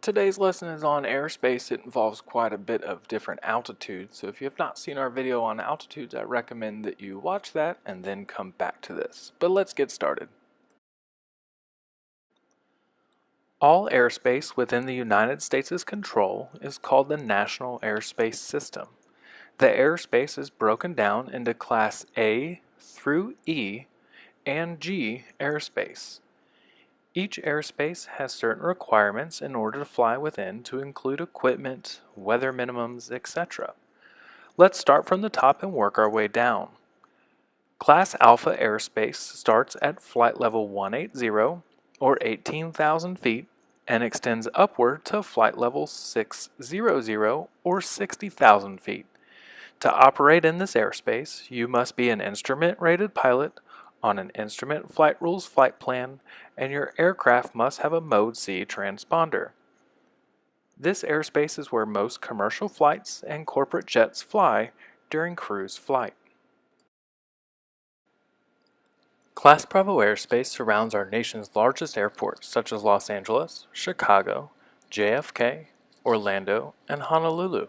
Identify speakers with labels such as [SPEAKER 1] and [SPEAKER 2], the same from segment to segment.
[SPEAKER 1] Today's lesson is on airspace. It involves quite a bit of different altitudes, so if you have not seen our video on altitudes, I recommend that you watch that and then come back to this. But let's get started. All airspace within the United States' control is called the National Airspace System. The airspace is broken down into Class A through E and G airspace. Each airspace has certain requirements in order to fly within to include equipment, weather minimums, etc. Let's start from the top and work our way down. Class Alpha airspace starts at flight level 180 or 18,000 feet and extends upward to flight level 600 or 60,000 feet. To operate in this airspace, you must be an instrument-rated pilot on an Instrument Flight Rules flight plan, and your aircraft must have a Mode C transponder. This airspace is where most commercial flights and corporate jets fly during cruise flight. Class Bravo airspace surrounds our nation's largest airports such as Los Angeles, Chicago, JFK, Orlando, and Honolulu.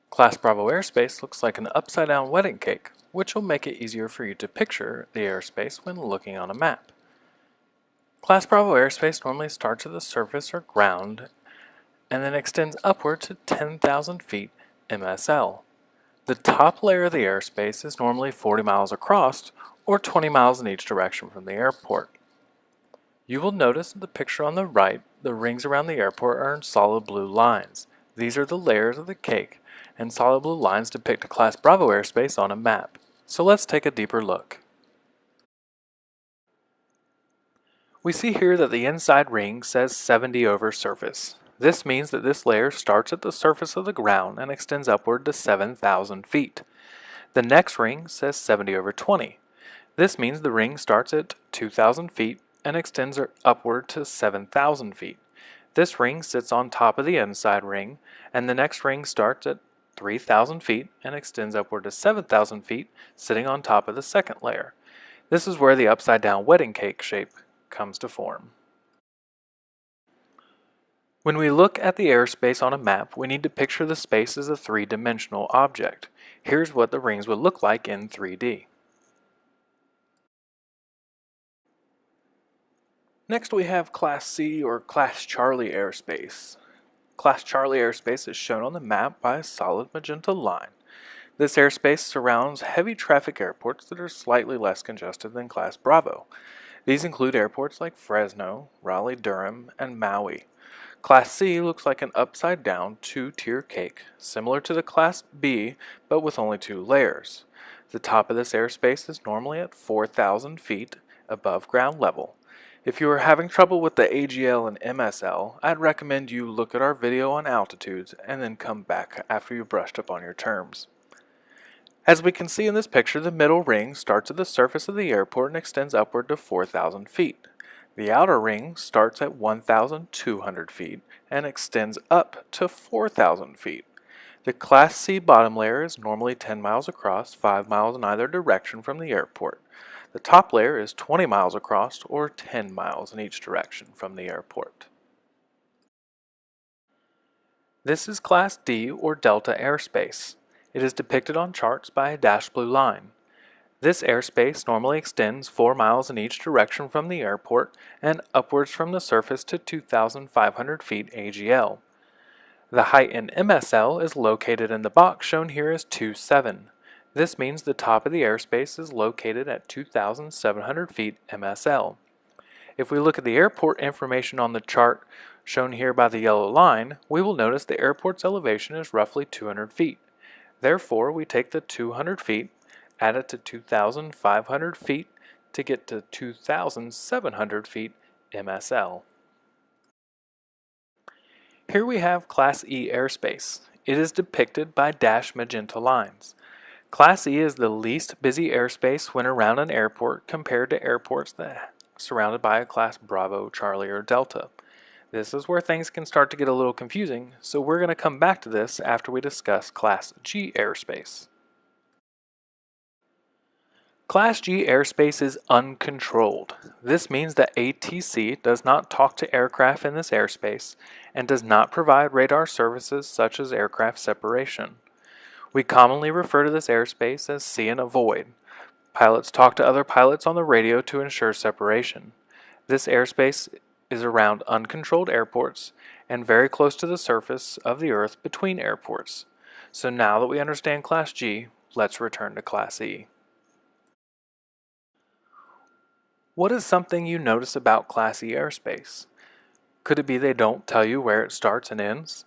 [SPEAKER 1] Class Bravo airspace looks like an upside-down wedding cake, which will make it easier for you to picture the airspace when looking on a map. Class Bravo airspace normally starts at the surface or ground and then extends upward to 10,000 feet MSL. The top layer of the airspace is normally 40 miles across or 20 miles in each direction from the airport. You will notice in the picture on the right, the rings around the airport are in solid blue lines. These are the layers of the cake, and solid blue lines depict a Class Bravo airspace on a map. So let's take a deeper look. We see here that the inside ring says 70 over surface. This means that this layer starts at the surface of the ground and extends upward to 7,000 feet. The next ring says 70 over 20. This means the ring starts at 2,000 feet and extends upward to 7,000 feet. This ring sits on top of the inside ring, and the next ring starts at 3,000 feet and extends upward to 7,000 feet, sitting on top of the second layer. This is where the upside-down wedding cake shape comes to form. When we look at the airspace on a map, we need to picture the space as a three-dimensional object. Here's what the rings would look like in 3D. Next we have Class C or Class Charlie airspace. Class Charlie airspace is shown on the map by a solid magenta line. This airspace surrounds heavy traffic airports that are slightly less congested than Class Bravo. These include airports like Fresno, Raleigh-Durham, and Maui. Class C looks like an upside-down two-tier cake, similar to the Class B, but with only two layers. The top of this airspace is normally at 4,000 feet above ground level. If you are having trouble with the AGL and MSL, I'd recommend you look at our video on altitudes and then come back after you've brushed up on your terms. As we can see in this picture, the middle ring starts at the surface of the airport and extends upward to 4,000 feet. The outer ring starts at 1,200 feet and extends up to 4,000 feet. The Class C bottom layer is normally 10 miles across, 5 miles in either direction from the airport. The top layer is 20 miles across or 10 miles in each direction from the airport. This is Class D or Delta airspace. It is depicted on charts by a dashed blue line. This airspace normally extends 4 miles in each direction from the airport and upwards from the surface to 2,500 feet AGL. The height in MSL is located in the box shown here as 2.7. This means the top of the airspace is located at 2,700 feet MSL. If we look at the airport information on the chart shown here by the yellow line, we will notice the airport's elevation is roughly 200 feet. Therefore, we take the 200 feet, add it to 2,500 feet to get to 2,700 feet MSL. Here we have Class E airspace. It is depicted by dashed magenta lines. Class E is the least busy airspace when around an airport compared to airports that are surrounded by a Class Bravo, Charlie, or Delta. This is where things can start to get a little confusing, so we're going to come back to this after we discuss Class G airspace. Class G airspace is uncontrolled. This means that ATC does not talk to aircraft in this airspace and does not provide radar services such as aircraft separation. We commonly refer to this airspace as see and avoid. Pilots talk to other pilots on the radio to ensure separation. This airspace is around uncontrolled airports and very close to the surface of the Earth between airports. So now that we understand Class G, let's return to Class E. What is something you notice about Class E airspace? Could it be they don't tell you where it starts and ends?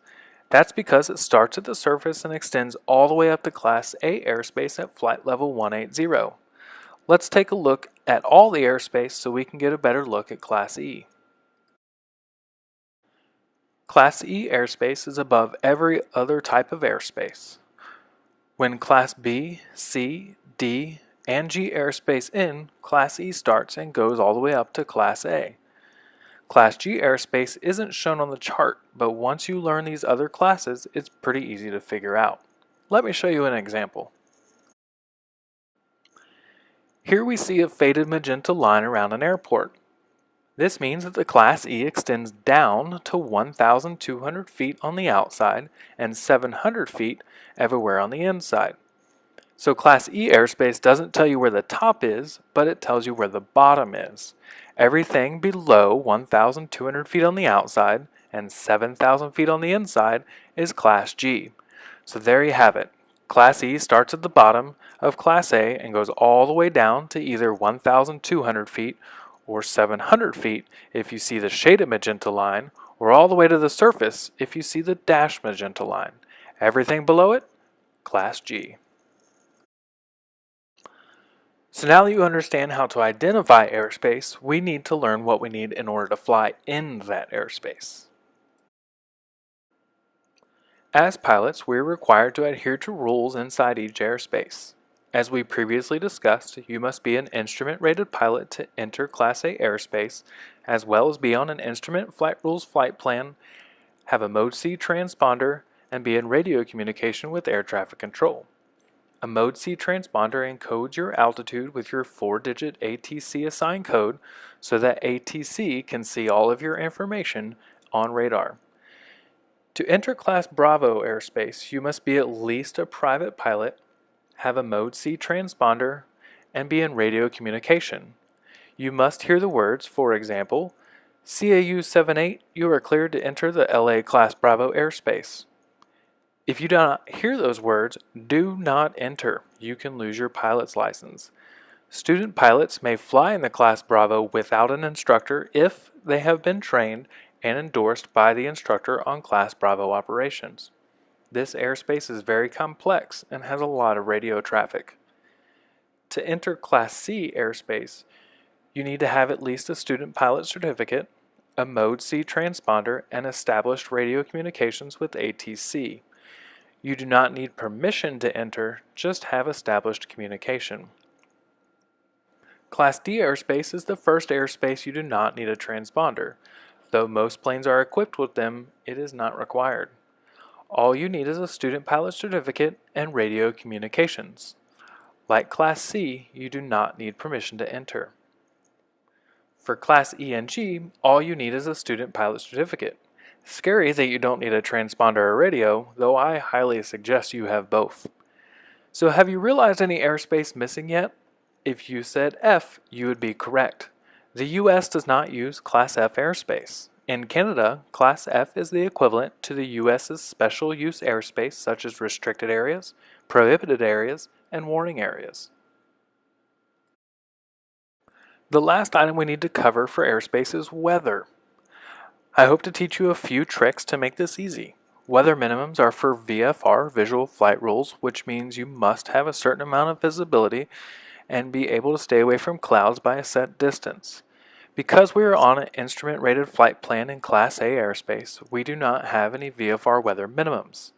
[SPEAKER 1] That's because it starts at the surface and extends all the way up to Class A airspace at flight level 180. Let's take a look at all the airspace so we can get a better look at Class E. Class E airspace is above every other type of airspace. When Class B, C, D, and G airspace end, Class E starts and goes all the way up to Class A. Class G airspace isn't shown on the chart, but once you learn these other classes, it's pretty easy to figure out. Let me show you an example. Here we see a faded magenta line around an airport. This means that the Class E extends down to 1,200 feet on the outside and 700 feet everywhere on the inside. So Class E airspace doesn't tell you where the top is, but it tells you where the bottom is. Everything below 1,200 feet on the outside and 7,000 feet on the inside is Class G. So there you have it. Class E starts at the bottom of Class A and goes all the way down to either 1,200 feet or 700 feet if you see the shaded magenta line, or all the way to the surface if you see the dashed magenta line. Everything below it, Class G. So now that you understand how to identify airspace, we need to learn what we need in order to fly in that airspace. As pilots, we are required to adhere to rules inside each airspace. As we previously discussed, you must be an instrument-rated pilot to enter Class A airspace, as well as be on an instrument flight rules flight plan, have a Mode C transponder, and be in radio communication with air traffic control. A Mode C transponder encodes your altitude with your 4-digit ATC assigned code so that ATC can see all of your information on radar. To enter Class Bravo airspace, you must be at least a private pilot, have a Mode C transponder, and be in radio communication. You must hear the words, for example, CAU 78, you are cleared to enter the LA Class Bravo airspace. If you do not hear those words, do not enter. You can lose your pilot's license. Student pilots may fly in the Class Bravo without an instructor if they have been trained and endorsed by the instructor on Class Bravo operations. This airspace is very complex and has a lot of radio traffic. To enter Class C airspace, you need to have at least a student pilot certificate, a Mode C transponder, and established radio communications with ATC. You do not need permission to enter, just have established communication. Class D airspace is the first airspace you do not need a transponder. Though most planes are equipped with them, it is not required. All you need is a student pilot certificate and radio communications. Like Class C, you do not need permission to enter. For Class E and G, all you need is a student pilot certificate. Scary that you don't need a transponder or radio, though I highly suggest you have both. So have you realized any airspace missing yet? If you said F, you would be correct. The US does not use Class F airspace. In Canada, Class F is the equivalent to the US's special use airspace such as restricted areas, prohibited areas, and warning areas. The last item we need to cover for airspace is weather. I hope to teach you a few tricks to make this easy. Weather minimums are for VFR, visual flight rules, which means you must have a certain amount of visibility and be able to stay away from clouds by a set distance. Because we are on an instrument-rated flight plan in Class A airspace, we do not have any VFR weather minimums.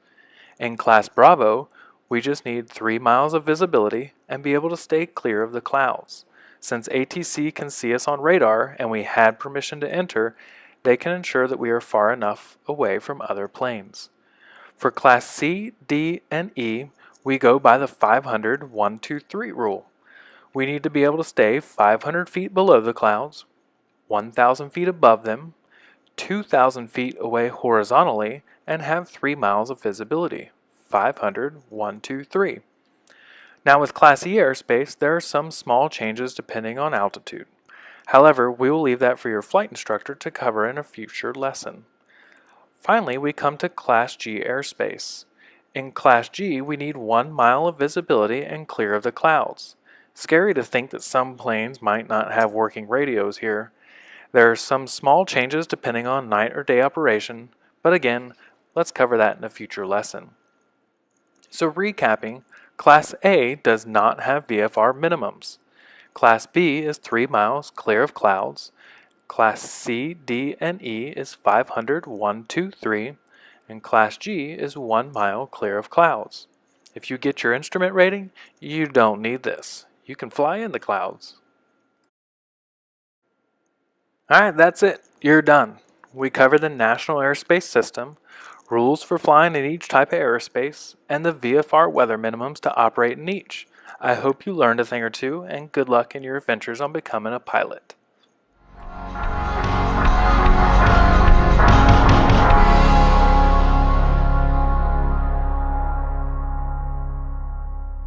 [SPEAKER 1] In Class Bravo, we just need 3 miles of visibility and be able to stay clear of the clouds. Since ATC can see us on radar and we had permission to enter, they can ensure that we are far enough away from other planes. For Class C, D, and E, we go by the 500 1-2-3 rule. We need to be able to stay 500 feet below the clouds, 1,000 feet above them, 2,000 feet away horizontally, and have 3 miles of visibility. 500, 1, 2, 3. Now with Class E airspace, there are some small changes depending on altitude. However, we will leave that for your flight instructor to cover in a future lesson. Finally, we come to Class G airspace. In Class G, we need 1 mile of visibility and clear of the clouds. Scary to think that some planes might not have working radios here. There are some small changes depending on night or day operation, but again, let's cover that in a future lesson. So recapping, Class A does not have VFR minimums. Class B is 3 miles clear of clouds. Class C, D, and E is 500, 1, 2, 3, and Class G is 1 mile clear of clouds. If you get your instrument rating, you don't need this. You can fly in the clouds. Alright, that's it. You're done. We covered the National Airspace System, rules for flying in each type of airspace, and the VFR weather minimums to operate in each. I hope you learned a thing or two, and good luck in your adventures on becoming a pilot.